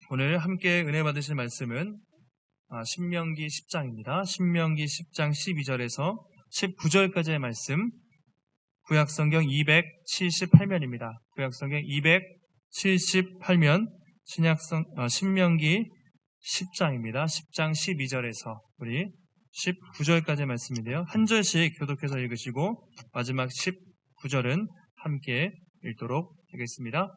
오늘 함께 은혜 받으실 말씀은 신명기 10장입니다. 신명기 10장 12절에서 19절까지의 말씀, 구약성경 278면입니다. 구약성경 278면 신명기 10장입니다. 10장 12절에서 우리 19절까지의 말씀인데요. 한 절씩 교독해서 읽으시고 마지막 19절은 함께 읽도록 하겠습니다.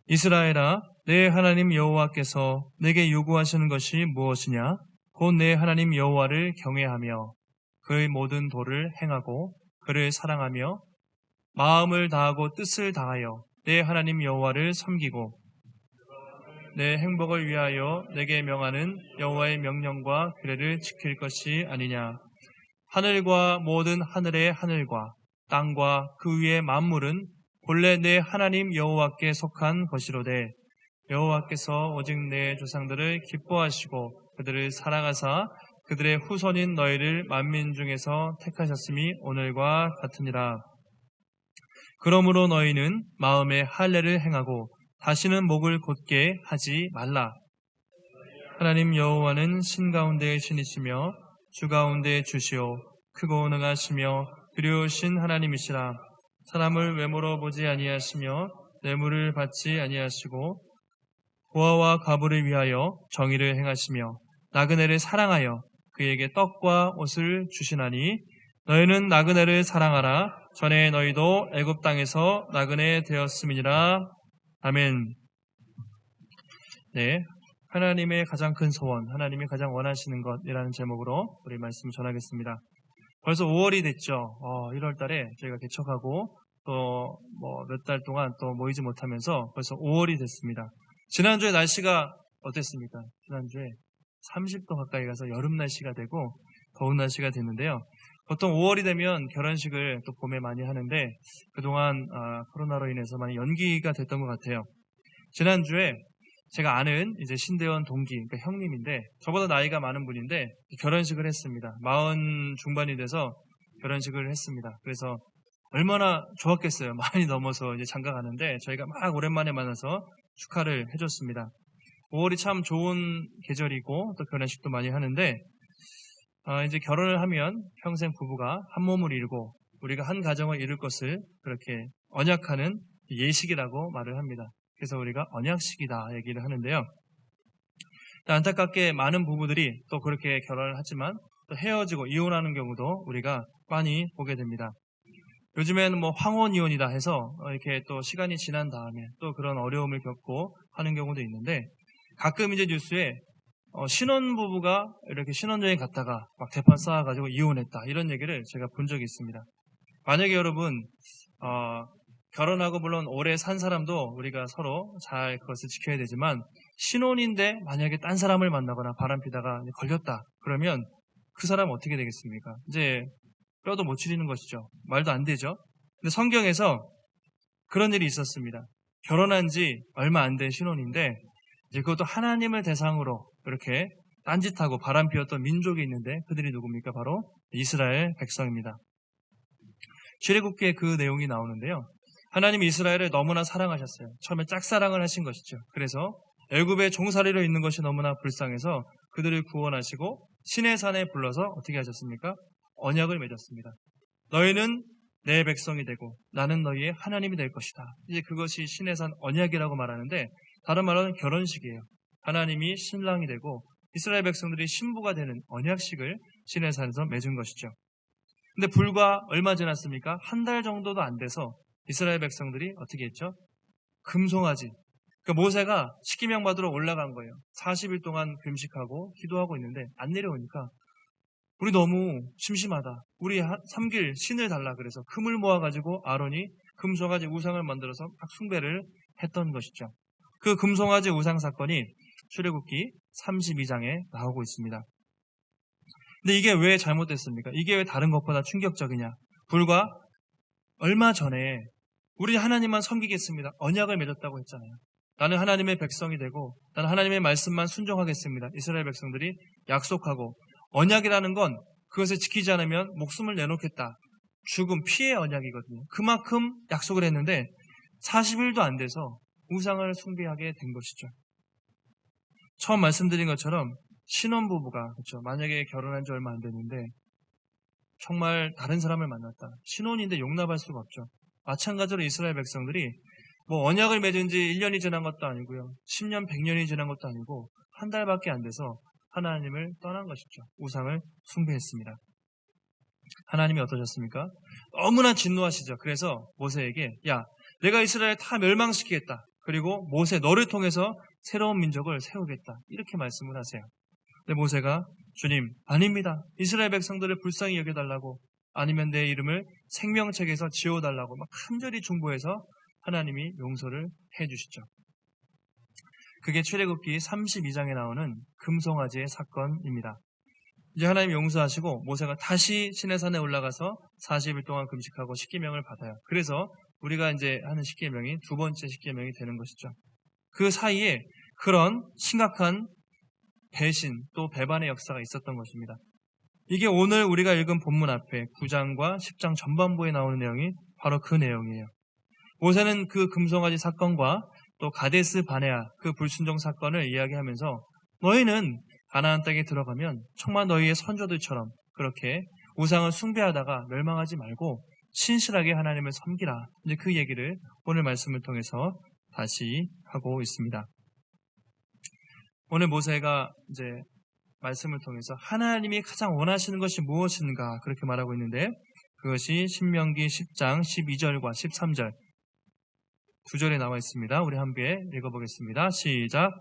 이스라엘아, 내 하나님 여호와께서 내게 요구하시는 것이 무엇이냐? 곧 내 하나님 여호와를 경외하며 그의 모든 도를 행하고 그를 사랑하며 마음을 다하고 뜻을 다하여 내 하나님 여호와를 섬기고 내 행복을 위하여 내게 명하는 여호와의 명령과 규례를 지킬 것이 아니냐? 하늘과 모든 하늘의 하늘과 땅과 그 위의 만물은 본래 내 하나님 여호와께 속한 것이로되 여호와께서 오직 내 조상들을 기뻐하시고 그들을 사랑하사 그들의 후손인 너희를 만민 중에서 택하셨음이 오늘과 같으니라. 그러므로 너희는 마음에 할례를 행하고 다시는 목을 곧게 하지 말라. 하나님 여호와는 신 가운데의 신이시며 주 가운데의 주시오 크고 능하시며 두려우신 하나님이시라. 사람을 외모로 보지 아니하시며 뇌물을 받지 아니하시고 고아와 과부를 위하여 정의를 행하시며 나그네를 사랑하여 그에게 떡과 옷을 주시나니 너희는 나그네를 사랑하라. 전에 너희도 애굽 땅에서 나그네 되었음이니라. 아멘. 네, 하나님의 가장 큰 소원, 하나님이 가장 원하시는 것이라는 제목으로 우리 말씀 전하겠습니다. 벌써 5월이 됐죠. 1월 달에 저희가 개척하고 또 몇 달 동안 또 모이지 못하면서 벌써 5월이 됐습니다. 지난주에 날씨가 어땠습니까? 지난주에 30도 가까이 가서 여름 날씨가 되고 더운 날씨가 됐는데요. 보통 5월이 되면 결혼식을 또 봄에 많이 하는데 그동안 코로나로 인해서 많이 연기가 됐던 것 같아요. 지난주에 제가 아는 이제 신대원 동기, 그러니까 형님인데 저보다 나이가 많은 분인데 결혼식을 했습니다. 40 중반이 돼서 결혼식을 했습니다. 그래서 얼마나 좋았겠어요. 많이 넘어서 이제 장가 가는데 저희가 막 오랜만에 만나서 축하를 해줬습니다. 5월이 참 좋은 계절이고 또 결혼식도 많이 하는데 이제 결혼을 하면 평생 부부가 한 몸을 이루고 우리가 한 가정을 이룰 것을 그렇게 언약하는 예식이라고 말을 합니다. 그래서 우리가 언약식이다 얘기를 하는데요. 안타깝게 많은 부부들이 또 그렇게 결혼을 하지만 또 헤어지고 이혼하는 경우도 우리가 많이 보게 됩니다. 요즘에는 황혼 이혼이다 해서 이렇게 또 시간이 지난 다음에 또 그런 어려움을 겪고 하는 경우도 있는데 가끔 이제 뉴스에 신혼부부가 이렇게 신혼여행 갔다가 막 대판 쌓아가지고 이혼했다 이런 얘기를 제가 본 적이 있습니다. 만약에 여러분 결혼하고 물론 오래 산 사람도 우리가 서로 잘 그것을 지켜야 되지만 신혼인데 만약에 딴 사람을 만나거나 바람피다가 걸렸다 그러면 그 사람은 어떻게 되겠습니까? 이제 뼈도 못 추리는 것이죠. 말도 안 되죠. 근데 성경에서 그런 일이 있었습니다. 결혼한 지 얼마 안 된 신혼인데 이제 그것도 하나님을 대상으로 이렇게 딴짓하고 바람피웠던 민족이 있는데 그들이 누굽니까? 바로 이스라엘 백성입니다. 출애굽기에 그 내용이 나오는데요. 하나님이 이스라엘을 너무나 사랑하셨어요. 처음에 짝사랑을 하신 것이죠. 그래서 애굽의 종살이로 있는 것이 너무나 불쌍해서 그들을 구원하시고 시내산에 불러서 어떻게 하셨습니까? 언약을 맺었습니다. 너희는 내 백성이 되고 나는 너희의 하나님이 될 것이다. 이제 그것이 시내산 언약이라고 말하는데 다른 말로는 결혼식이에요. 하나님이 신랑이 되고 이스라엘 백성들이 신부가 되는 언약식을 시내산에서 맺은 것이죠. 근데 불과 얼마 지났습니까? 한 달 정도도 안 돼서 이스라엘 백성들이 어떻게 했죠? 금송아지. 그러니까 모세가 십계명 받으러 올라간 거예요. 40일 동안 금식하고 기도하고 있는데 안 내려오니까 우리 너무 심심하다. 우리 섬길 신을 달라 그래서 금을 모아가지고 아론이 금송아지 우상을 만들어서 막 숭배를 했던 것이죠. 그 금송아지 우상 사건이 출애굽기 32장에 나오고 있습니다. 근데 이게 왜 잘못됐습니까? 이게 왜 다른 것보다 충격적이냐? 불과 얼마 전에 우리 하나님만 섬기겠습니다. 언약을 맺었다고 했잖아요. 나는 하나님의 백성이 되고 나는 하나님의 말씀만 순종하겠습니다. 이스라엘 백성들이 약속하고 언약이라는 건 그것을 지키지 않으면 목숨을 내놓겠다. 죽음, 피해 언약이거든요. 그만큼 약속을 했는데 40일도 안 돼서 우상을 숭배하게 된 것이죠. 처음 말씀드린 것처럼 신혼부부가 그렇죠. 만약에 결혼한 지 얼마 안 됐는데 정말 다른 사람을 만났다. 신혼인데 용납할 수가 없죠. 마찬가지로 이스라엘 백성들이 뭐 언약을 맺은 지 1년이 지난 것도 아니고요. 10년, 100년이 지난 것도 아니고 한 달밖에 안 돼서 하나님을 떠난 것이죠. 우상을 숭배했습니다. 하나님이 어떠셨습니까? 너무나 진노하시죠. 그래서 모세에게 야, 내가 이스라엘 다 멸망시키겠다. 그리고 모세 너를 통해서 새로운 민족을 세우겠다. 이렇게 말씀을 하세요. 근데 모세가 주님, 아닙니다. 이스라엘 백성들을 불쌍히 여겨달라고 아니면 내 이름을 생명책에서 지워달라고 막 간절히 중보해서 하나님이 용서를 해주시죠. 그게 출애굽기 32장에 나오는 금송아지의 사건입니다. 이제 하나님 용서하시고 모세가 다시 시내산에 올라가서 40일 동안 금식하고 십계명을 받아요. 그래서 우리가 이제 하는 십계명이 두 번째 십계명이 되는 것이죠. 그 사이에 그런 심각한 배신 또 배반의 역사가 있었던 것입니다. 이게 오늘 우리가 읽은 본문 앞에 9장과 10장 전반부에 나오는 내용이 바로 그 내용이에요. 모세는 그 금송아지 사건과 또 가데스 바네아 그 불순종 사건을 이야기하면서 너희는 가나안 땅에 들어가면 정말 너희의 선조들처럼 그렇게 우상을 숭배하다가 멸망하지 말고 신실하게 하나님을 섬기라. 이제 그 얘기를 오늘 말씀을 통해서 다시 하고 있습니다. 오늘 모세가 이제 말씀을 통해서 하나님이 가장 원하시는 것이 무엇인가 그렇게 말하고 있는데 그것이 신명기 10장 12절과 13절 두 절에 나와 있습니다. 우리 함께 읽어보겠습니다. 시작.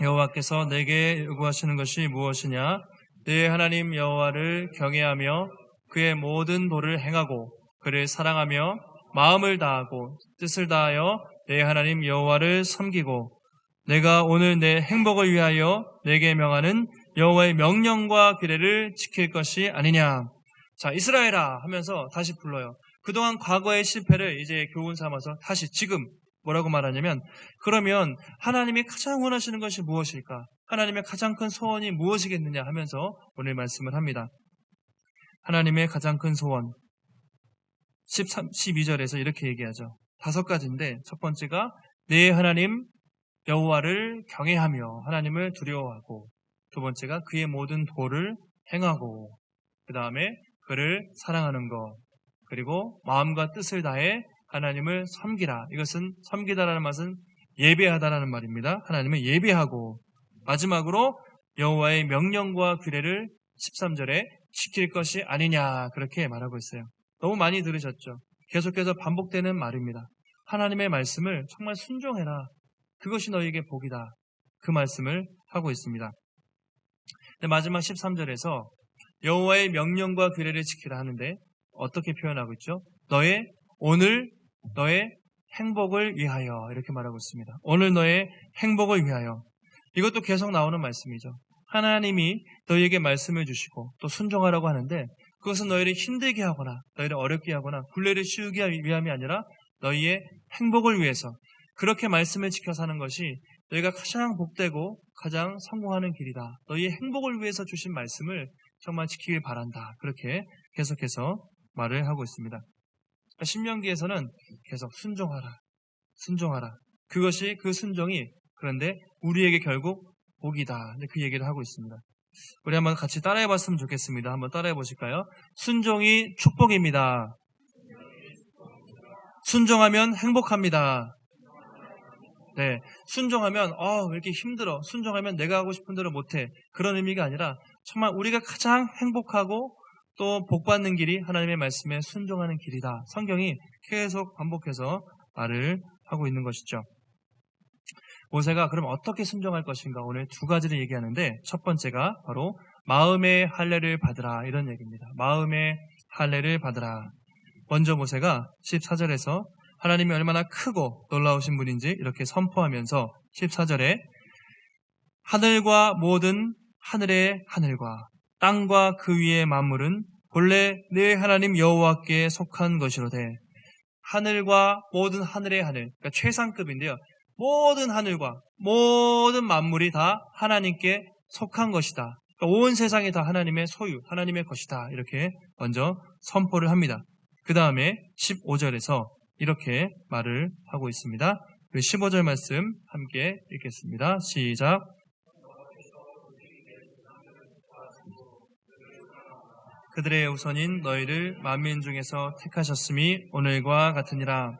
여호와께서 내게 요구하시는 것이 무엇이냐? 내 하나님 여호와를 경외하며 그의 모든 도를 행하고 그를 사랑하며 마음을 다하고 뜻을 다하여 내 하나님 여호와를 섬기고 내가 오늘 내 행복을 위하여 내게 명하는 여호와의 명령과 규례를 지킬 것이 아니냐. 자, 이스라엘아 하면서 다시 불러요. 그동안 과거의 실패를 이제 교훈 삼아서 다시 지금 뭐라고 말하냐면 그러면 하나님이 가장 원하시는 것이 무엇일까? 하나님의 가장 큰 소원이 무엇이겠느냐 하면서 오늘 말씀을 합니다. 하나님의 가장 큰 소원 12절에서 이렇게 얘기하죠. 5가지인데 첫 번째가 내 하나님 여호와를 경외하며 하나님을 두려워하고 두 번째가 그의 모든 도를 행하고 그 다음에 그를 사랑하는 것 그리고 마음과 뜻을 다해 하나님을 섬기라. 이것은 섬기다라는 말은 예배하다라는 말입니다. 하나님을 예배하고 마지막으로 여호와의 명령과 규례를 13절에 지킬 것이 아니냐 그렇게 말하고 있어요. 너무 많이 들으셨죠? 계속해서 반복되는 말입니다. 하나님의 말씀을 정말 순종해라. 그것이 너희에게 복이다. 그 말씀을 하고 있습니다. 마지막 13절에서 여호와의 명령과 규례를 지키라 하는데 어떻게 표현하고 있죠? 오늘 너의 행복을 위하여 이렇게 말하고 있습니다. 오늘 너의 행복을 위하여. 이것도 계속 나오는 말씀이죠. 하나님이 너희에게 말씀을 주시고 또 순종하라고 하는데 그것은 너희를 힘들게 하거나 너희를 어렵게 하거나 굴레를 씌우기 위함이 아니라 너희의 행복을 위해서 그렇게 말씀을 지켜 사는 것이 너희가 가장 복되고 가장 성공하는 길이다. 너희의 행복을 위해서 주신 말씀을 정말 지키길 바란다. 그렇게 계속해서 말을 하고 있습니다. 신명기에서는 계속 순종하라. 그것이 그 순종이 그런데 우리에게 결국 복이다. 그 얘기를 하고 있습니다. 우리 한번 같이 따라해 봤으면 좋겠습니다. 한번 따라해 보실까요? 순종이 축복입니다. 순종하면 행복합니다. 네, 순종하면 왜 이렇게 힘들어. 순종하면 내가 하고 싶은 대로 못해. 그런 의미가 아니라 정말 우리가 가장 행복하고 또 복받는 길이 하나님의 말씀에 순종하는 길이다. 성경이 계속 반복해서 말을 하고 있는 것이죠. 모세가 그럼 어떻게 순종할 것인가 오늘 2가지를 얘기하는데 첫 번째가 바로 마음의 할례를 받으라 이런 얘기입니다. 마음의 할례를 받으라. 먼저 모세가 14절에서 하나님이 얼마나 크고 놀라우신 분인지 이렇게 선포하면서 14절에 하늘과 모든 하늘의 하늘과 땅과 그 위의 만물은 본래 내 하나님 여호와께 속한 것이로되 하늘과 모든 하늘의 하늘 그러니까 최상급인데요. 모든 하늘과 모든 만물이 다 하나님께 속한 것이다. 그러니까 온 세상이 다 하나님의 소유, 하나님의 것이다. 이렇게 먼저 선포를 합니다. 그 다음에 15절에서 이렇게 말을 하고 있습니다. 15절 말씀 함께 읽겠습니다. 시작. 그들의 우선인 너희를 만민 중에서 택하셨음이 오늘과 같으니라.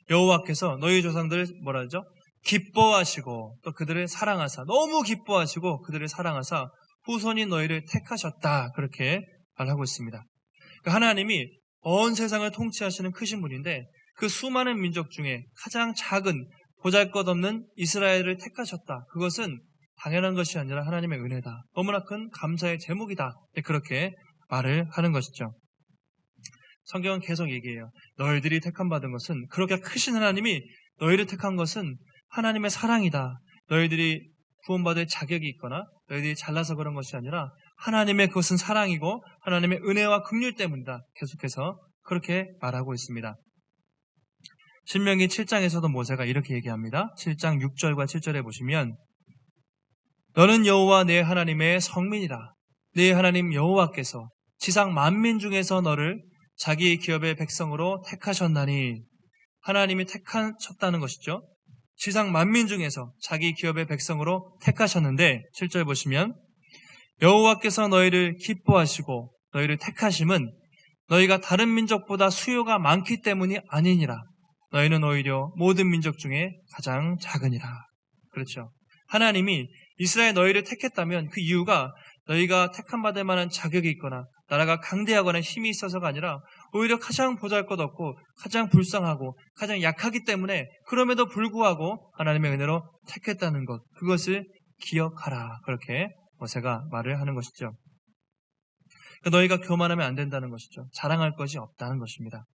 여호와께서 너희 조상들 뭐라 하죠? 기뻐하시고 또 그들을 사랑하사, 너무 기뻐하시고 그들을 사랑하사 후손인 너희를 택하셨다, 그렇게 말하고 있습니다. 그러니까 하나님이 온 세상을 통치하시는 크신 분인데 그 수많은 민족 중에 가장 작은 보잘것없는 이스라엘을 택하셨다. 그것은 당연한 것이 아니라 하나님의 은혜다. 너무나 큰 감사의 제목이다. 그렇게 말을 하는 것이죠. 성경은 계속 얘기해요. 너희들이 택함받은 것은, 그렇게 크신 하나님이 너희를 택한 것은 하나님의 사랑이다. 너희들이 구원받을 자격이 있거나 너희들이 잘나서 그런 것이 아니라 하나님의 그것은 사랑이고 하나님의 은혜와 긍휼 때문이다. 계속해서 그렇게 말하고 있습니다. 신명기 7장에서도 모세가 이렇게 얘기합니다. 7장 6절과 7절에 보시면 너는 여호와 내 하나님의 성민이다. 네 하나님 여호와께서 지상 만민 중에서 너를 자기 기업의 백성으로 택하셨나니, 하나님이 택하셨다는 것이죠. 지상 만민 중에서 자기 기업의 백성으로 택하셨는데 7절 보시면 여호와께서 너희를 기뻐하시고 너희를 택하심은 너희가 다른 민족보다 수요가 많기 때문이 아니니라. 너희는 오히려 모든 민족 중에 가장 작으니라. 그렇죠. 하나님이 이스라엘 너희를 택했다면 그 이유가 너희가 택함받을 만한 자격이 있거나 나라가 강대하거나 힘이 있어서가 아니라 오히려 가장 보잘것없고 가장 불쌍하고 가장 약하기 때문에, 그럼에도 불구하고 하나님의 은혜로 택했다는 것, 그것을 기억하라. 그렇게 모세가 말을 하는 것이죠. 너희가 교만하면 안 된다는 것이죠. 자랑할 것이 없다는 것입니다.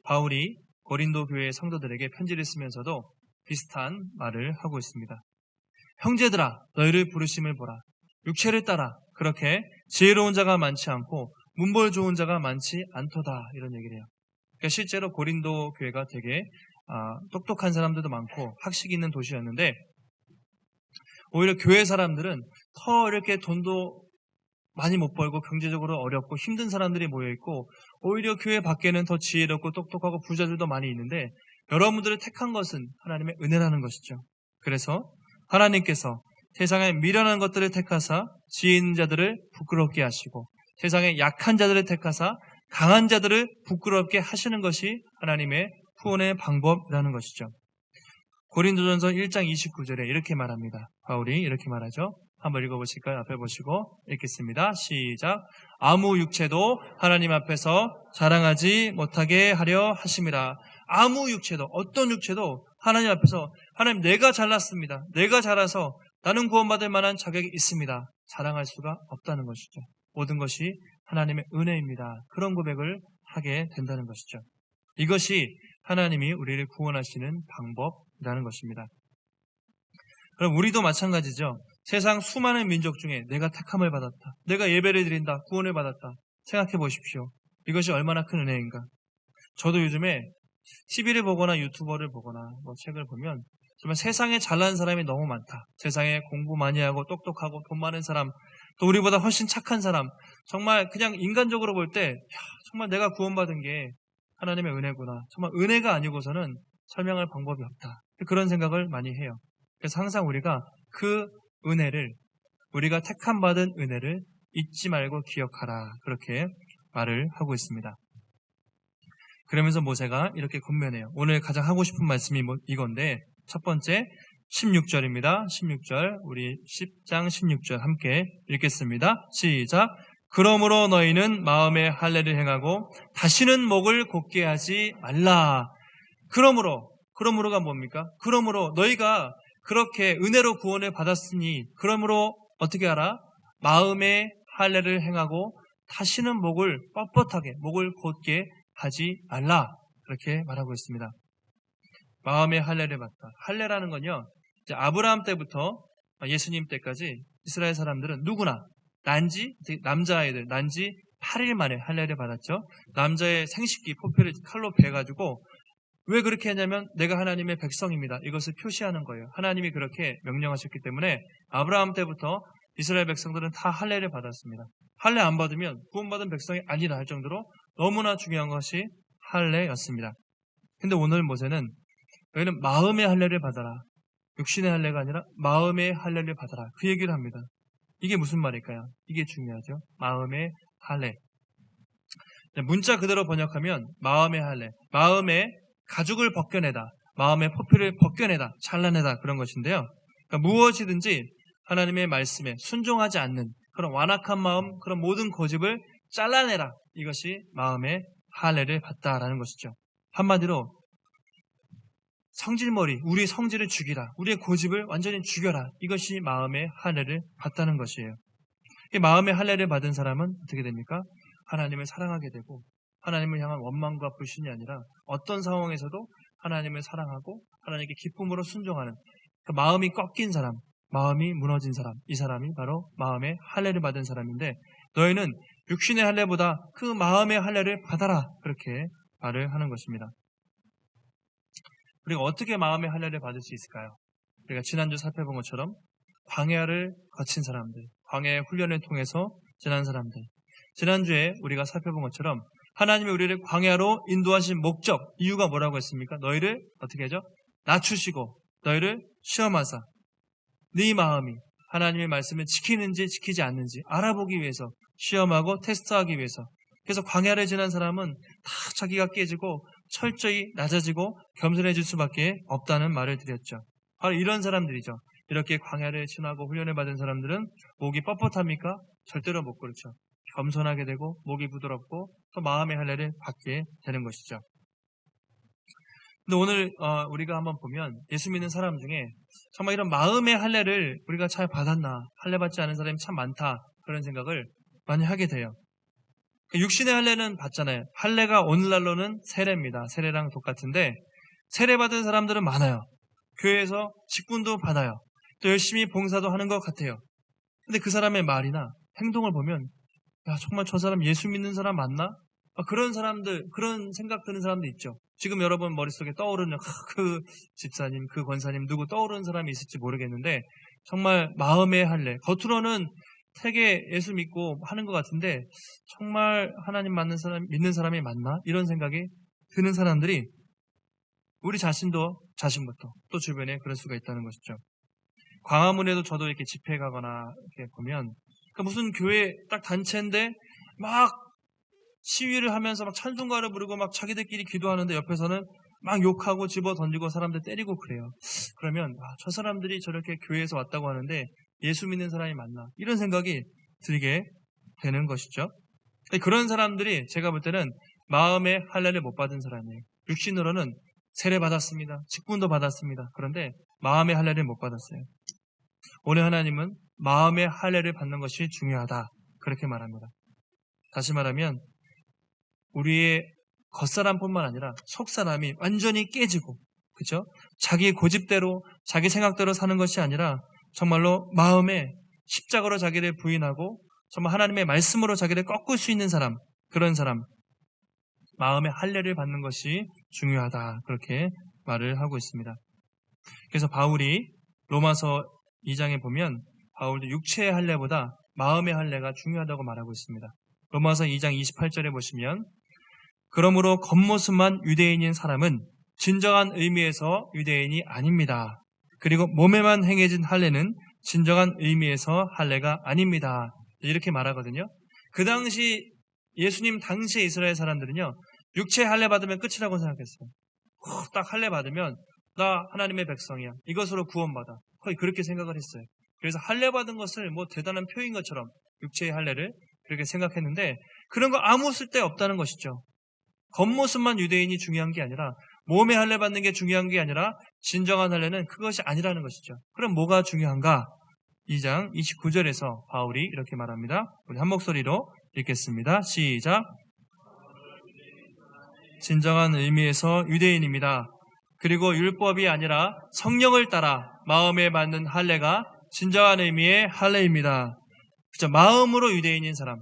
바울이 고린도 교회의 성도들에게 편지를 쓰면서도 비슷한 말을 하고 있습니다. 형제들아, 너희를 부르심을 보라. 육체를 따라 그렇게 지혜로운 자가 많지 않고 문벌 좋은 자가 많지 않도다, 이런 얘기를 해요. 그러니까 실제로 고린도 교회가 되게 똑똑한 사람들도 많고 학식 있는 도시였는데, 오히려 교회 사람들은 더 이렇게 돈도 많이 못 벌고 경제적으로 어렵고 힘든 사람들이 모여있고, 오히려 교회 밖에는 더 지혜롭고 똑똑하고 부자들도 많이 있는데 여러분들을 택한 것은 하나님의 은혜라는 것이죠. 그래서 하나님께서 세상에 미련한 것들을 택하사 지혜 있는 자들을 부끄럽게 하시고 세상에 약한 자들을 택하사 강한 자들을 부끄럽게 하시는 것이 하나님의 구원의 방법이라는 것이죠. 고린도전서 1장 29절에 이렇게 말합니다. 바울이 이렇게 말하죠. 한번 읽어보실까요? 앞에 보시고 읽겠습니다. 시작. 아무 육체도 하나님 앞에서 자랑하지 못하게 하려 하심이라. 아무 육체도, 어떤 육체도 하나님 앞에서, 하나님 내가 잘났습니다, 내가 잘나서 나는 구원받을 만한 자격이 있습니다, 자랑할 수가 없다는 것이죠. 모든 것이 하나님의 은혜입니다. 그런 고백을 하게 된다는 것이죠. 이것이 하나님이 우리를 구원하시는 방법이라는 것입니다. 그럼 우리도 마찬가지죠. 세상 수많은 민족 중에 내가 택함을 받았다, 내가 예배를 드린다, 구원을 받았다. 생각해 보십시오. 이것이 얼마나 큰 은혜인가. 저도 요즘에 TV를 보거나 유튜버를 보거나 책을 보면 정말 세상에 잘난 사람이 너무 많다. 세상에 공부 많이 하고 똑똑하고 돈 많은 사람, 또 우리보다 훨씬 착한 사람, 정말 그냥 인간적으로 볼 때 정말 내가 구원받은 게 하나님의 은혜구나, 정말 은혜가 아니고서는 설명할 방법이 없다, 그런 생각을 많이 해요. 그래서 항상 우리가 그 은혜를, 우리가 택함받은 은혜를 잊지 말고 기억하라, 그렇게 말을 하고 있습니다. 그러면서 모세가 이렇게 권면해요. 오늘 가장 하고 싶은 말씀이 이건데, 첫 번째 16절입니다. 16절, 우리 10장 16절 함께 읽겠습니다. 시작. 그러므로 너희는 마음에 할례를 행하고 다시는 목을 곧게 하지 말라. 그러므로가 뭡니까? 그러므로 너희가 그렇게 은혜로 구원을 받았으니, 그러므로 어떻게 하라? 마음에 할례를 행하고 다시는 목을 뻣뻣하게, 목을 곧게 하지 말라, 그렇게 말하고 있습니다. 마음에 할례를 받다. 할례라는 건요, 이제 아브라함 때부터 예수님 때까지 이스라엘 사람들은 누구나 남자아이들 난지 8일 만에 할례를 받았죠. 남자의 생식기 포표를 칼로 베가지고, 왜 그렇게 하냐면 내가 하나님의 백성입니다, 이것을 표시하는 거예요. 하나님이 그렇게 명령하셨기 때문에 아브라함 때부터 이스라엘 백성들은 다 할례를 받았습니다. 할례 안 받으면 구원받은 백성이 아니라 할 정도로 너무나 중요한 것이 할례였습니다. 근데 오늘 모세는 너희는 마음의 할례를 받아라. 육신의 할례가 아니라 마음의 할례를 받아라. 그 얘기를 합니다. 이게 무슨 말일까요? 이게 중요하죠. 마음의 할례. 문자 그대로 번역하면 마음의 할례, 마음의 가죽을 벗겨내다, 마음의 포피를 벗겨내다, 잘라내다 그런 것인데요. 그러니까 무엇이든지 하나님의 말씀에 순종하지 않는 그런 완악한 마음, 그런 모든 고집을 잘라내라. 이것이 마음의 할례를 받다라는 것이죠. 한마디로 성질머리, 우리의 성질을 죽이라. 우리의 고집을 완전히 죽여라. 이것이 마음의 할례를 받다는 것이에요. 이 마음의 할례를 받은 사람은 어떻게 됩니까? 하나님을 사랑하게 되고 하나님을 향한 원망과 불신이 아니라 어떤 상황에서도 하나님을 사랑하고 하나님께 기쁨으로 순종하는 그 마음이 꺾인 사람, 마음이 무너진 사람, 이 사람이 바로 마음의 할례를 받은 사람인데 너희는 육신의 할례보다 그 마음의 할례를 받아라. 그렇게 말을 하는 것입니다. 우리가 어떻게 마음의 할례를 받을 수 있을까요? 우리가 지난주 살펴본 것처럼 광야를 거친 사람들, 광야의 훈련을 통해서 지난 사람들, 지난주에 우리가 살펴본 것처럼 하나님이 우리를 광야로 인도하신 목적, 이유가 뭐라고 했습니까? 너희를 어떻게 하죠? 낮추시고 너희를 시험하사 네 마음이 하나님의 말씀을 지키는지 지키지 않는지 알아보기 위해서 시험하고 테스트하기 위해서. 그래서 광야를 지난 사람은 다 자기가 깨지고 철저히 낮아지고 겸손해질 수밖에 없다는 말을 드렸죠. 바로 이런 사람들이죠. 이렇게 광야를 지나고 훈련을 받은 사람들은 목이 뻣뻣합니까? 절대로 못 그렇죠. 겸손하게 되고 목이 부드럽고 또 마음의 할례를 받게 되는 것이죠. 근데 오늘 우리가 한번 보면 예수 믿는 사람 중에 정말 이런 마음의 할례를 우리가 잘 받았나, 할례 받지 않은 사람이 참 많다, 그런 생각을 많이 하게 돼요. 육신의 할례는 받잖아요. 할례가 오늘날로는 세례입니다. 세례랑 똑같은데 세례 받은 사람들은 많아요. 교회에서 직분도 받아요. 또 열심히 봉사도 하는 것 같아요. 근데 그 사람의 말이나 행동을 보면 야, 정말 저 사람 예수 믿는 사람 맞나? 그런 사람들, 그런 생각 드는 사람도 있죠. 지금 여러분 머릿속에 떠오르는 그 집사님, 그 권사님 누구 떠오르는 사람이 있을지 모르겠는데 정말 마음의 할례, 겉으로는 되게 예수 믿고 하는 것 같은데 정말 하나님 믿는 사람이 맞나? 이런 생각이 드는 사람들이 우리 자신부터 또 주변에 그럴 수가 있다는 것이죠. 광화문에도 저도 이렇게 집회 가거나 이렇게 보면 무슨 교회 딱 단체인데 막 시위를 하면서 막 찬송가를 부르고 막 자기들끼리 기도하는데 옆에서는 막 욕하고 집어 던지고 사람들 때리고 그래요. 그러면 저 사람들이 저렇게 교회에서 왔다고 하는데 예수 믿는 사람이 맞나? 이런 생각이 들게 되는 것이죠. 그런 사람들이 제가 볼 때는 마음의 할례를 못 받은 사람이에요. 육신으로는 세례 받았습니다. 직분도 받았습니다. 그런데 마음의 할례를 못 받았어요. 오늘 하나님은 마음의 할례를 받는 것이 중요하다. 그렇게 말합니다. 다시 말하면 우리의 겉사람뿐만 아니라 속사람이 완전히 깨지고, 그렇죠? 자기 고집대로, 자기 생각대로 사는 것이 아니라 정말로 마음에 십자가로 자기를 부인하고 정말 하나님의 말씀으로 자기를 꺾을 수 있는 사람, 그런 사람, 마음의 할례를 받는 것이 중요하다. 그렇게 말을 하고 있습니다. 그래서 바울이 로마서 2장에 보면 바울도 육체의 할례보다 마음의 할례가 중요하다고 말하고 있습니다. 로마서 2장 28절에 보시면 그러므로 겉모습만 유대인인 사람은 진정한 의미에서 유대인이 아닙니다. 그리고 몸에만 행해진 할례는 진정한 의미에서 할례가 아닙니다. 이렇게 말하거든요. 그 당시 예수님 당시의 이스라엘 사람들은요, 육체 할례 받으면 끝이라고 생각했어요. 딱 할례 받으면 나 하나님의 백성이야. 이것으로 구원받아. 거의 그렇게 생각을 했어요. 그래서 할례 받은 것을 뭐 대단한 표인 것처럼 육체의 할례를 그렇게 생각했는데 그런 거 아무 쓸데 없다는 것이죠. 겉모습만 유대인이 중요한 게 아니라 몸에 할례 받는 게 중요한 게 아니라 진정한 할례는 그것이 아니라는 것이죠. 그럼 뭐가 중요한가? 2장 29절에서 바울이 이렇게 말합니다. 우리 한 목소리로 읽겠습니다. 시작. 진정한 의미에서 유대인입니다. 그리고 율법이 아니라 성령을 따라 마음에 맞는 할례가 진정한 의미의 할례입니다. 그렇죠? 마음으로 유대인인 사람,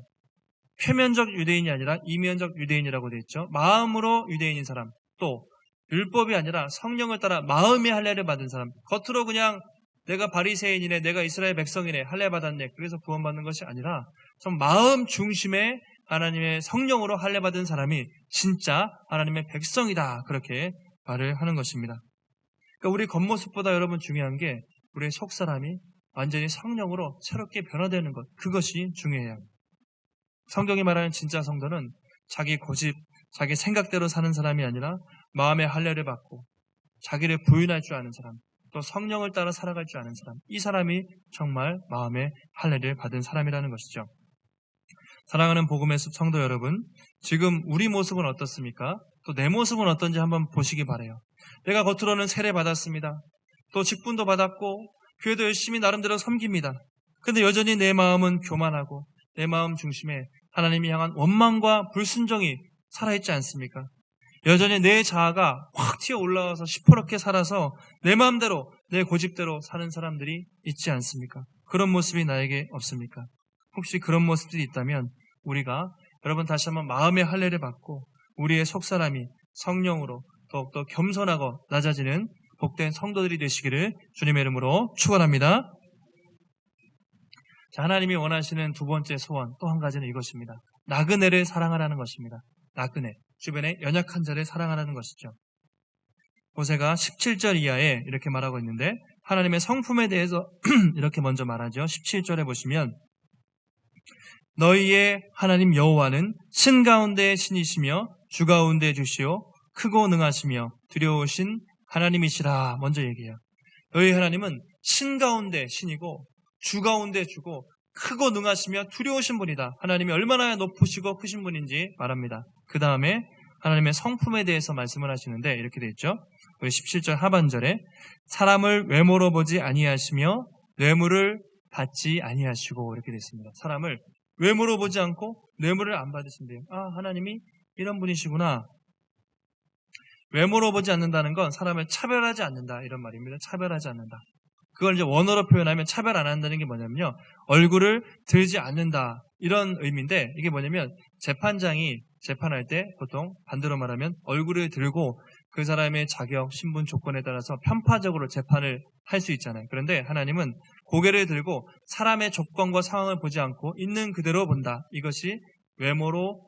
표면적 유대인이 아니라 이면적 유대인이라고 되어 있죠. 마음으로 유대인인 사람, 또 율법이 아니라 성령을 따라 마음의 할례를 받은 사람, 겉으로 그냥 내가 바리새인이네, 내가 이스라엘 백성이네, 할례 받았네, 그래서 구원받는 것이 아니라 좀 마음 중심에 하나님의 성령으로 할례 받은 사람이 진짜 하나님의 백성이다. 그렇게 말을 하는 것입니다. 그러니까 우리 겉모습보다 여러분 중요한 게 우리의 속사람이 완전히 성령으로 새롭게 변화되는 것, 그것이 중요해요. 성경이 말하는 진짜 성도는 자기 고집, 자기 생각대로 사는 사람이 아니라 마음의 할례를 받고 자기를 부인할 줄 아는 사람, 또 성령을 따라 살아갈 줄 아는 사람, 이 사람이 정말 마음의 할례를 받은 사람이라는 것이죠. 사랑하는 복음의 숲 성도 여러분, 지금 우리 모습은 어떻습니까? 또 내 모습은 어떤지 한번 보시기 바라요. 내가 겉으로는 세례 받았습니다. 또 직분도 받았고 교회도 열심히 나름대로 섬깁니다. 근데 여전히 내 마음은 교만하고 내 마음 중심에 하나님이 향한 원망과 불순종이 살아있지 않습니까? 여전히 내 자아가 확 튀어 올라와서 시퍼렇게 살아서 내 마음대로 내 고집대로 사는 사람들이 있지 않습니까? 그런 모습이 나에게 없습니까? 혹시 그런 모습들이 있다면 우리가 여러분 다시 한번 마음의 할례를 받고 우리의 속사람이 성령으로 더욱더 겸손하고 낮아지는 복된 성도들이 되시기를 주님의 이름으로 축원합니다. 자, 하나님이 원하시는 두 번째 소원 또 한 가지는 이것입니다. 나그네를 사랑하라는 것입니다. 나그네, 주변에 연약한 자를 사랑하라는 것이죠. 호세가 17절 이하에 이렇게 말하고 있는데 하나님의 성품에 대해서 이렇게 먼저 말하죠. 17절에 보시면 너희의 하나님 여호와는 신 가운데의 신이시며 주 가운데 주시오 크고 능하시며 두려우신 하나님이시라 먼저 얘기해요. 너희 하나님은 신 가운데 신이고 주 가운데 주고 크고 능하시며 두려우신 분이다. 하나님이 얼마나 높으시고 크신 분인지 말합니다. 그 다음에 하나님의 성품에 대해서 말씀을 하시는데 이렇게 되어 있죠. 17절 하반절에 사람을 외모로 보지 아니하시며 뇌물을 받지 아니하시고 이렇게 되어 있습니다. 사람을 외모로 보지 않고 뇌물을 안 받으신대요. 아, 하나님이 이런 분이시구나. 외모로 보지 않는다는 건 사람을 차별하지 않는다 이런 말입니다. 차별하지 않는다. 그걸 이제 원어로 표현하면 차별 안 한다는 게 뭐냐면요. 얼굴을 들지 않는다 이런 의미인데 이게 뭐냐면 재판장이 재판할 때 보통 반대로 말하면 얼굴을 들고 그 사람의 자격, 신분, 조건에 따라서 편파적으로 재판을 할 수 있잖아요. 그런데 하나님은 고개를 들고 사람의 조건과 상황을 보지 않고 있는 그대로 본다. 이것이 외모로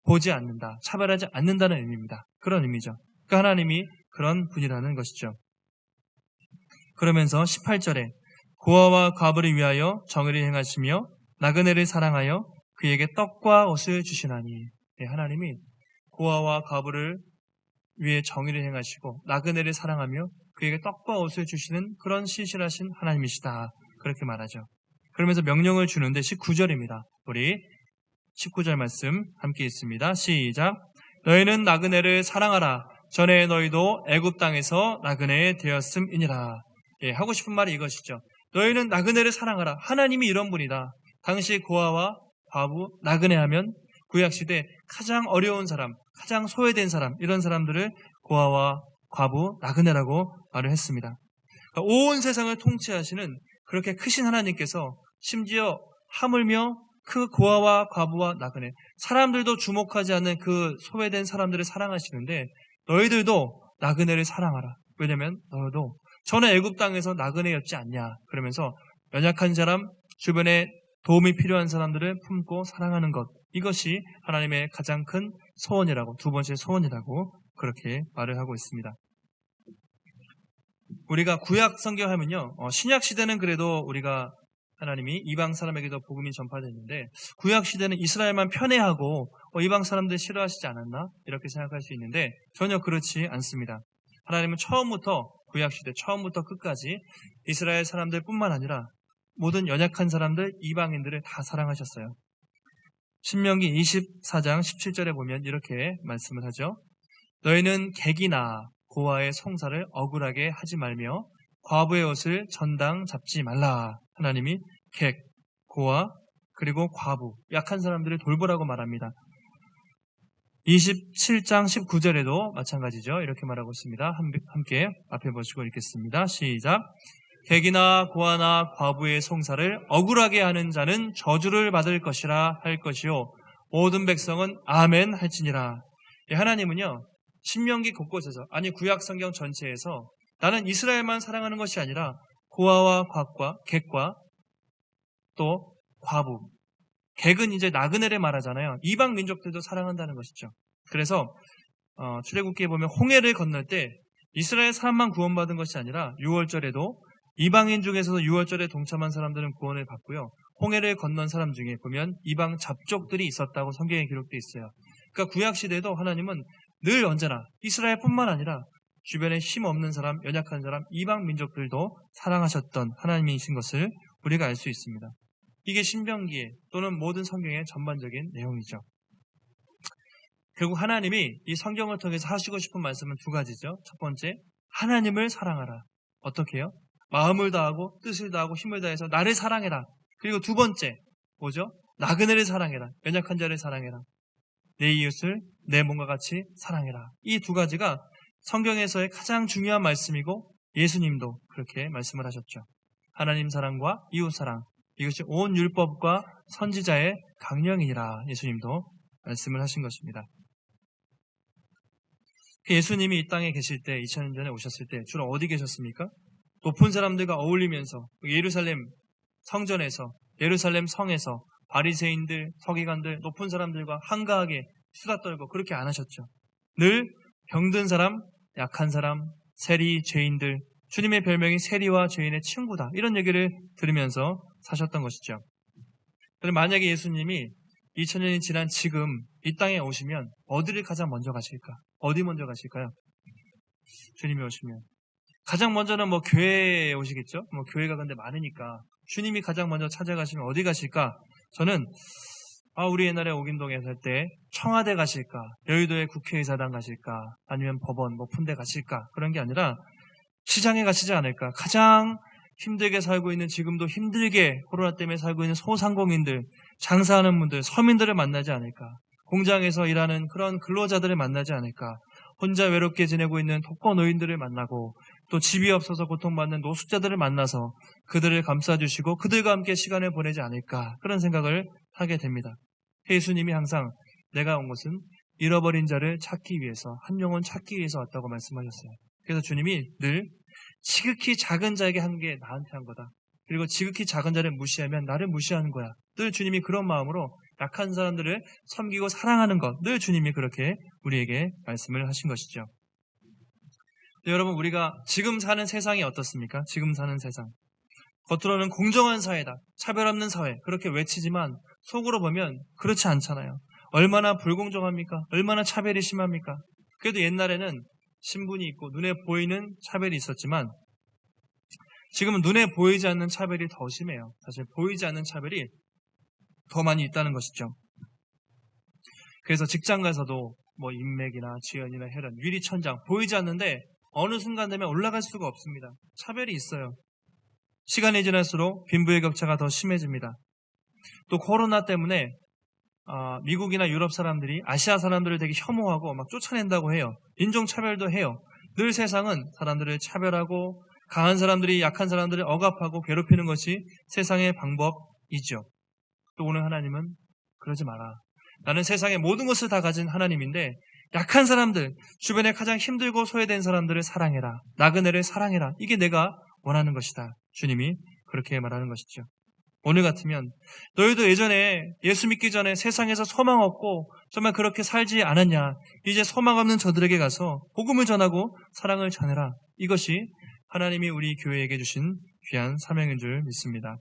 보지 않는다. 차별하지 않는다는 의미입니다. 그런 의미죠. 그러니까 하나님이 그런 분이라는 것이죠. 그러면서 18절에 고아와 과부를 위하여 정의를 행하시며 나그네를 사랑하여 그에게 떡과 옷을 주시나니 하나님이 고아와 과부를 위해 정의를 행하시고 나그네를 사랑하며 그에게 떡과 옷을 주시는 그런 신실하신 하나님이시다. 그렇게 말하죠. 그러면서 명령을 주는데 19절입니다. 우리 19절 말씀 함께 있습니다. 시작. 너희는 나그네를 사랑하라. 전에 너희도 애굽 땅에서 나그네 되었음이니라. 하고 싶은 말이 이것이죠. 너희는 나그네를 사랑하라. 하나님이 이런 분이다. 당시 고아와 과부, 나그네 하면 구약시대 가장 어려운 사람, 가장 소외된 사람, 이런 사람들을 고아와 과부, 나그네라고 말을 했습니다. 그러니까 온 세상을 통치하시는 그렇게 크신 하나님께서 심지어 하물며 그 고아와 과부와 나그네, 사람들도 주목하지 않는 그 소외된 사람들을 사랑하시는데 너희들도 나그네를 사랑하라. 왜냐면 너희도 전에 애굽 땅에서 나그네였지 않냐. 그러면서 연약한 사람, 주변에 도움이 필요한 사람들을 품고 사랑하는 것, 이것이 하나님의 가장 큰 소원이라고, 두 번째 소원이라고 그렇게 말을 하고 있습니다. 우리가 구약 성경하면요, 신약 시대는 그래도 우리가 하나님이 이방 사람에게도 복음이 전파됐는데 구약 시대는 이스라엘만 편애하고 이방 사람들 싫어하시지 않았나? 이렇게 생각할 수 있는데 전혀 그렇지 않습니다. 하나님은 처음부터 구약 시대 처음부터 끝까지 이스라엘 사람들뿐만 아니라 모든 연약한 사람들, 이방인들을 다 사랑하셨어요. 신명기 24장 17절에 보면 이렇게 말씀을 하죠. 너희는 객이나 고아의 송사를 억울하게 하지 말며 과부의 옷을 전당 잡지 말라. 하나님이 객, 고아, 그리고 과부, 약한 사람들을 돌보라고 말합니다. 27장 19절에도 마찬가지죠. 이렇게 말하고 있습니다. 함께 앞에 보시고 읽겠습니다. 시작. 객이나 고아나 과부의 송사를 억울하게 하는 자는 저주를 받을 것이라 할 것이요 모든 백성은 아멘 할지니라. 하나님은요, 신명기 곳곳에서, 아니 구약 성경 전체에서 나는 이스라엘만 사랑하는 것이 아니라 고아와 과과, 객과 또 과부, 객은 이제 나그네를 말하잖아요. 이방 민족들도 사랑한다는 것이죠. 그래서 출애굽기에 보면 홍해를 건널 때 이스라엘 사람만 구원받은 것이 아니라 6월절에도 이방인 중에서도 6월절에 동참한 사람들은 구원을 받고요. 홍해를 건넌 사람 중에 보면 이방 잡족들이 있었다고 성경에 기록되어 있어요. 그러니까 구약시대에도 하나님은 늘 언제나 이스라엘뿐만 아니라 주변에 힘없는 사람, 연약한 사람, 이방 민족들도 사랑하셨던 하나님이신 것을 우리가 알 수 있습니다. 이게 신명기에 또는 모든 성경의 전반적인 내용이죠. 결국 하나님이 이 성경을 통해서 하시고 싶은 말씀은 두 가지죠. 첫 번째, 하나님을 사랑하라. 어떻게 해요? 마음을 다하고 뜻을 다하고 힘을 다해서 나를 사랑해라. 그리고 두 번째, 뭐죠? 나그네를 사랑해라. 연약한 자를 사랑해라. 내 이웃을 내 몸과 같이 사랑해라. 이 두 가지가 성경에서의 가장 중요한 말씀이고 예수님도 그렇게 말씀을 하셨죠. 하나님 사랑과 이웃 사랑, 이것이 온 율법과 선지자의 강령이니라 예수님도 말씀을 하신 것입니다. 예수님이 이 땅에 계실 때 2000년 전에 오셨을 때 주로 어디 계셨습니까? 높은 사람들과 어울리면서 예루살렘 성전에서 예루살렘 성에서 바리새인들, 서기관들, 높은 사람들과 한가하게 수다 떨고 그렇게 안 하셨죠. 늘 병든 사람, 약한 사람, 세리, 죄인들, 주님의 별명이 세리와 죄인의 친구다. 이런 얘기를 들으면서 사셨던 것이죠. 그럼 만약에 예수님이 2000년이 지난 지금 이 땅에 오시면 어디를 가장 먼저 가실까? 어디 먼저 가실까요? 주님이 오시면 가장 먼저는 뭐 교회에 오시겠죠? 뭐 교회가 근데 많으니까 주님이 가장 먼저 찾아가시면 어디 가실까? 저는 우리 옛날에 옥인동에 살 때 청와대 가실까? 여의도의 국회의사당 가실까? 아니면 법원 높은 데 가실까? 그런 게 아니라 시장에 가시지 않을까? 가장 힘들게 살고 있는 지금도 힘들게 코로나 때문에 살고 있는 소상공인들, 장사하는 분들, 서민들을 만나지 않을까? 공장에서 일하는 그런 근로자들을 만나지 않을까? 혼자 외롭게 지내고 있는 독거노인들을 만나고 또 집이 없어서 고통받는 노숙자들을 만나서 그들을 감싸주시고 그들과 함께 시간을 보내지 않을까? 그런 생각을 하게 됩니다. 예수님이 항상 내가 온 것은 잃어버린 자를 찾기 위해서, 한 영혼 찾기 위해서 왔다고 말씀하셨어요. 그래서 주님이 늘 지극히 작은 자에게 한 게 나한테 한 거다. 그리고 지극히 작은 자를 무시하면 나를 무시하는 거야. 늘 주님이 그런 마음으로 약한 사람들을 섬기고 사랑하는 것, 늘 주님이 그렇게 우리에게 말씀을 하신 것이죠. 여러분, 우리가 지금 사는 세상이 어떻습니까? 지금 사는 세상. 겉으로는 공정한 사회다, 차별 없는 사회, 그렇게 외치지만 속으로 보면 그렇지 않잖아요. 얼마나 불공정합니까? 얼마나 차별이 심합니까? 그래도 옛날에는 신분이 있고 눈에 보이는 차별이 있었지만 지금은 눈에 보이지 않는 차별이 더 심해요. 사실 보이지 않는 차별이 더 많이 있다는 것이죠. 그래서 직장 가서도 뭐 인맥이나 지연이나 혈연, 위리천장 보이지 않는데 어느 순간 되면 올라갈 수가 없습니다. 차별이 있어요. 시간이 지날수록 빈부의 격차가 더 심해집니다. 또 코로나 때문에 미국이나 유럽 사람들이 아시아 사람들을 되게 혐오하고 막 쫓아낸다고 해요. 인종차별도 해요. 늘 세상은 사람들을 차별하고 강한 사람들이 약한 사람들을 억압하고 괴롭히는 것이 세상의 방법이죠. 또 오늘 하나님은 그러지 마라. 나는 세상의 모든 것을 다 가진 하나님인데 약한 사람들, 주변에 가장 힘들고 소외된 사람들을 사랑해라. 나그네를 사랑해라. 이게 내가 원하는 것이다. 주님이 그렇게 말하는 것이죠. 오늘 같으면 너희도 예전에 예수 믿기 전에 세상에서 소망 없고 정말 그렇게 살지 않았냐. 이제 소망 없는 저들에게 가서 복음을 전하고 사랑을 전해라. 이것이 하나님이 우리 교회에게 주신 귀한 사명인 줄 믿습니다.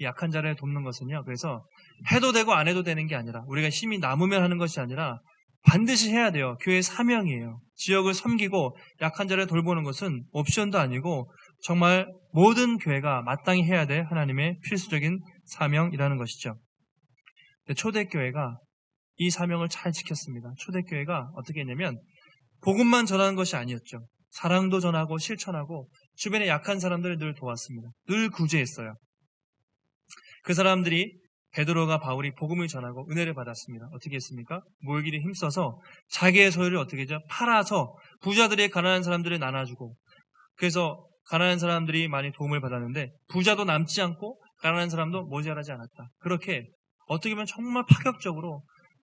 이 약한 자를 돕는 것은요. 그래서 해도 되고 안 해도 되는 게 아니라 우리가 힘이 남으면 하는 것이 아니라 반드시 해야 돼요. 교회의 사명이에요. 지역을 섬기고 약한 자를 돌보는 것은 옵션도 아니고 정말 모든 교회가 마땅히 해야 될 하나님의 필수적인 사명이라는 것이죠. 초대교회가 이 사명을 잘 지켰습니다. 초대교회가 어떻게 했냐면 복음만 전하는 것이 아니었죠. 사랑도 전하고 실천하고 주변에 약한 사람들을 늘 도왔습니다. 늘 구제했어요. 그 사람들이 베드로가 바울이 복음을 전하고 은혜를 받았습니다. 어떻게 했습니까? 모이기를 힘써서 자기의 소유를 어떻게 하죠? 팔아서 부자들이 가난한 사람들을 나눠주고 그래서 가난한 사람들이 많이 도움을 받았는데 부자도 남지 않고 가난한 사람도 모자라지 않았다. 그렇게 어떻게 보면 정말 파격적으로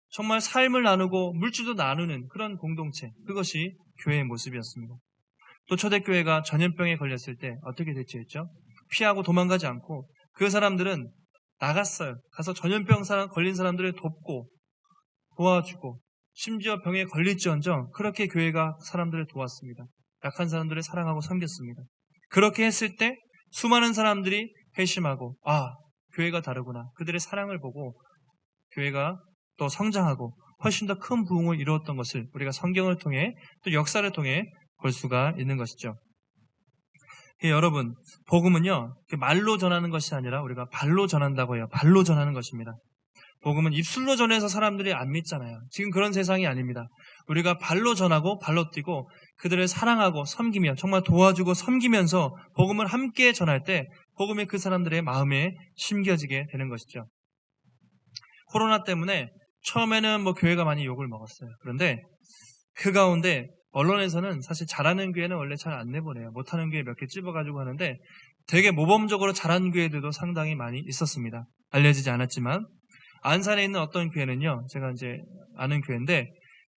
정말 삶을 나누고 물질도 나누는 그런 공동체, 그것이 교회의 모습이었습니다. 또 초대교회가 전염병에 걸렸을 때 어떻게 대처했죠? 피하고 도망가지 않고 그 사람들은 나갔어요. 가서 전염병 걸린 사람들을 돕고 도와주고 심지어 병에 걸릴지언정 그렇게 교회가 사람들을 도왔습니다. 약한 사람들을 사랑하고 섬겼습니다. 그렇게 했을 때 수많은 사람들이 회심하고 교회가 다르구나. 그들의 사랑을 보고 교회가 또 성장하고 훨씬 더 큰 부흥을 이루었던 것을 우리가 성경을 통해 또 역사를 통해 볼 수가 있는 것이죠. 여러분, 복음은요, 말로 전하는 것이 아니라 우리가 발로 전한다고 해요. 발로 전하는 것입니다. 복음은 입술로 전해서 사람들이 안 믿잖아요. 지금 그런 세상이 아닙니다. 우리가 발로 전하고 발로 뛰고 그들을 사랑하고 섬기며 정말 도와주고 섬기면서 복음을 함께 전할 때 복음이 그 사람들의 마음에 심겨지게 되는 것이죠. 코로나 때문에 처음에는 교회가 많이 욕을 먹었어요. 그런데 그 가운데 언론에서는 사실 잘하는 교회는 원래 잘 안 내보내요. 못하는 교회 몇 개 찝어가지고 하는데 되게 모범적으로 잘하는 교회들도 상당히 많이 있었습니다. 알려지지 않았지만 안산에 있는 어떤 교회는요, 제가 이제 아는 교회인데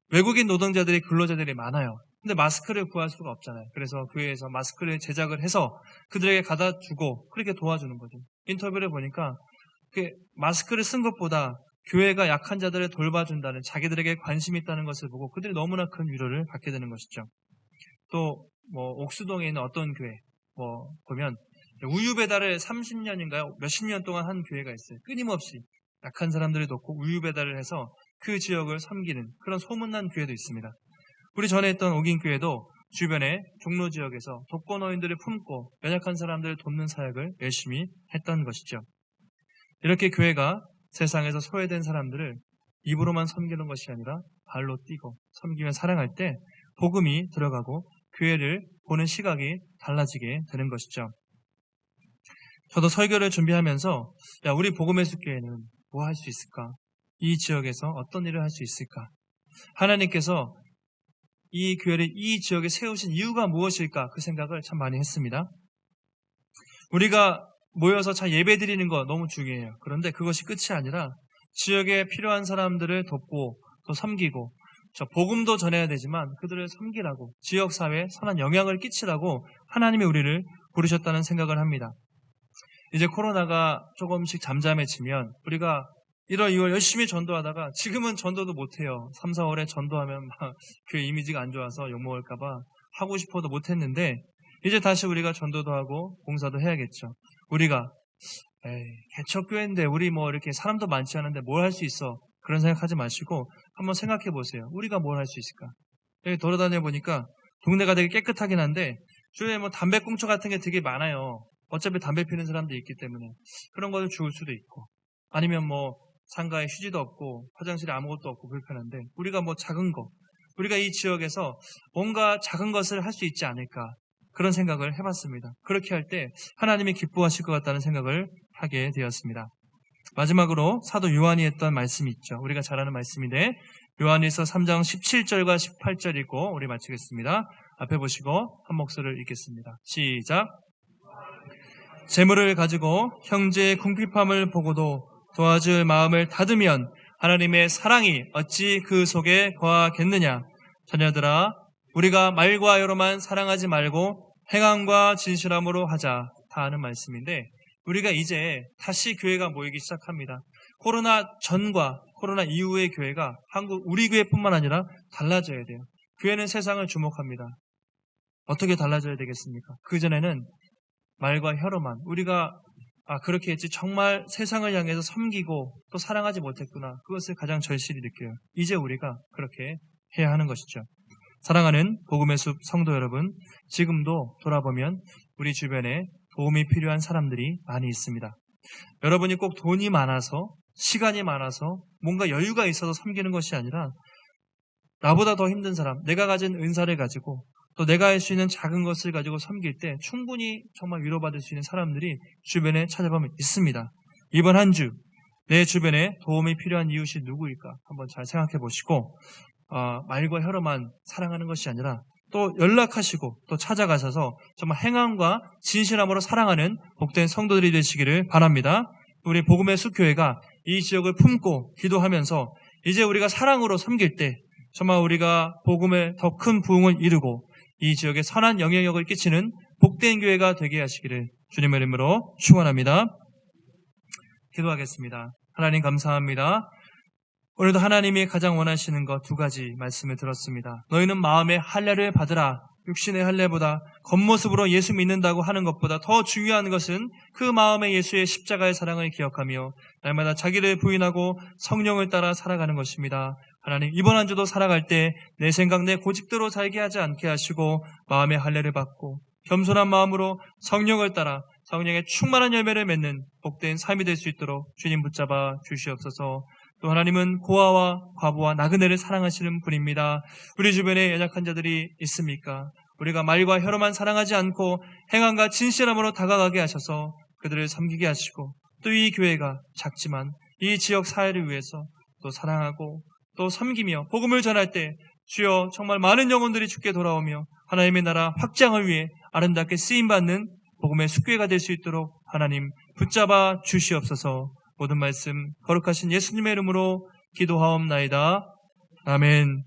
외국인 노동자들이 근로자들이 많아요. 근데 마스크를 구할 수가 없잖아요. 그래서 교회에서 마스크를 제작을 해서 그들에게 갖다 주고 그렇게 도와주는 거죠. 인터뷰를 보니까 마스크를 쓴 것보다 교회가 약한 자들을 돌봐준다는, 자기들에게 관심이 있다는 것을 보고 그들이 너무나 큰 위로를 받게 되는 것이죠. 또 옥수동에 있는 어떤 교회 보면 우유 배달을 30년인가요? 몇십 년 동안 한 교회가 있어요. 끊임없이 약한 사람들을 돕고 우유 배달을 해서 그 지역을 섬기는 그런 소문난 교회도 있습니다. 우리 전에 있던 옥인교회도 주변에 종로 지역에서 독거노인들을 품고 연약한 사람들을 돕는 사역을 열심히 했던 것이죠. 이렇게 교회가 세상에서 소외된 사람들을 입으로만 섬기는 것이 아니라 발로 뛰고 섬기며 사랑할 때 복음이 들어가고 교회를 보는 시각이 달라지게 되는 것이죠. 저도 설교를 준비하면서 우리 복음의 숲교회는 뭐 할 수 있을까? 이 지역에서 어떤 일을 할 수 있을까? 하나님께서 이 교회를 이 지역에 세우신 이유가 무엇일까? 그 생각을 참 많이 했습니다. 우리가 모여서 잘 예배드리는 거 너무 중요해요. 그런데 그것이 끝이 아니라 지역에 필요한 사람들을 돕고 또 섬기고 복음도 전해야 되지만 그들을 섬기라고 지역사회에 선한 영향을 끼치라고 하나님이 우리를 부르셨다는 생각을 합니다. 이제 코로나가 조금씩 잠잠해지면 우리가 1월, 2월 열심히 전도하다가 지금은 전도도 못해요. 3, 4월에 전도하면 막 교회 이미지가 안 좋아서 욕먹을까봐 하고 싶어도 못했는데 이제 다시 우리가 전도도 하고 봉사도 해야겠죠. 우리가 개척교회인데 우리 이렇게 사람도 많지 않은데 뭘 할 수 있어? 그런 생각하지 마시고 한번 생각해 보세요. 우리가 뭘 할 수 있을까? 여기 돌아다녀 보니까 동네가 되게 깨끗하긴 한데 주위에 담배 꽁초 같은 게 되게 많아요. 어차피 담배 피는 사람도 있기 때문에 그런 거를 주울 수도 있고 아니면 상가에 휴지도 없고 화장실에 아무것도 없고 불편한데 우리가 작은 거 우리가 이 지역에서 뭔가 작은 것을 할 수 있지 않을까 그런 생각을 해봤습니다. 그렇게 할 때 하나님이 기뻐하실 것 같다는 생각을 하게 되었습니다. 마지막으로 사도 요한이 했던 말씀이 있죠. 우리가 잘 아는 말씀인데 요한일서 3장 17절과 18절이고 우리 마치겠습니다. 앞에 보시고 한 목소리를 읽겠습니다. 시작. 재물을 가지고 형제의 궁핍함을 보고도 도와줄 마음을 닫으면 하나님의 사랑이 어찌 그 속에 거하겠느냐. 자녀들아, 우리가 말과 여로만 사랑하지 말고 행함과 진실함으로 하자. 다 아는 말씀인데 우리가 이제 다시 교회가 모이기 시작합니다. 코로나 전과 코로나 이후의 교회가 우리 교회뿐만 아니라 달라져야 돼요. 교회는 세상을 주목합니다. 어떻게 달라져야 되겠습니까? 그전에는 말과 혀로만 우리가 그렇게 했지 정말 세상을 향해서 섬기고 또 사랑하지 못했구나. 그것을 가장 절실히 느껴요. 이제 우리가 그렇게 해야 하는 것이죠. 사랑하는 복음의 숲 성도 여러분, 지금도 돌아보면 우리 주변에 도움이 필요한 사람들이 많이 있습니다. 여러분이 꼭 돈이 많아서 시간이 많아서 뭔가 여유가 있어서 섬기는 것이 아니라 나보다 더 힘든 사람, 내가 가진 은사를 가지고 또 내가 할 수 있는 작은 것을 가지고 섬길 때 충분히 정말 위로받을 수 있는 사람들이 주변에 찾아보면 있습니다. 이번 한 주 내 주변에 도움이 필요한 이웃이 누구일까 한번 잘 생각해 보시고 말과 혀로만 사랑하는 것이 아니라 또 연락하시고 또 찾아가셔서 정말 행함과 진실함으로 사랑하는 복된 성도들이 되시기를 바랍니다. 우리 복음의 숲교회가 이 지역을 품고 기도하면서 이제 우리가 사랑으로 섬길 때 정말 우리가 복음의 더 큰 부흥을 이루고 이 지역에 선한 영향력을 끼치는 복된 교회가 되게 하시기를 주님의 이름으로 축원합니다. 기도하겠습니다. 하나님 감사합니다. 오늘도 하나님이 가장 원하시는 것 두 가지 말씀을 들었습니다. 너희는 마음의 할례를 받으라. 육신의 할례보다 겉모습으로 예수 믿는다고 하는 것보다 더 중요한 것은 그 마음의 예수의 십자가의 사랑을 기억하며 날마다 자기를 부인하고 성령을 따라 살아가는 것입니다. 하나님, 이번 한 주도 살아갈 때 내 생각, 내 고집대로 살게 하지 않게 하시고 마음의 할례를 받고 겸손한 마음으로 성령을 따라 성령의 충만한 열매를 맺는 복된 삶이 될 수 있도록 주님 붙잡아 주시옵소서. 또 하나님은 고아와 과부와 나그네를 사랑하시는 분입니다. 우리 주변에 연약한 자들이 있습니까? 우리가 말과 혀로만 사랑하지 않고 행함과 진실함으로 다가가게 하셔서 그들을 섬기게 하시고 또 이 교회가 작지만 이 지역 사회를 위해서 또 사랑하고 또 섬기며 복음을 전할 때 주여 정말 많은 영혼들이 주께 돌아오며 하나님의 나라 확장을 위해 아름답게 쓰임받는 복음의 숙교회가 될 수 있도록 하나님 붙잡아 주시옵소서. 모든 말씀 거룩하신 예수님의 이름으로 기도하옵나이다. 아멘.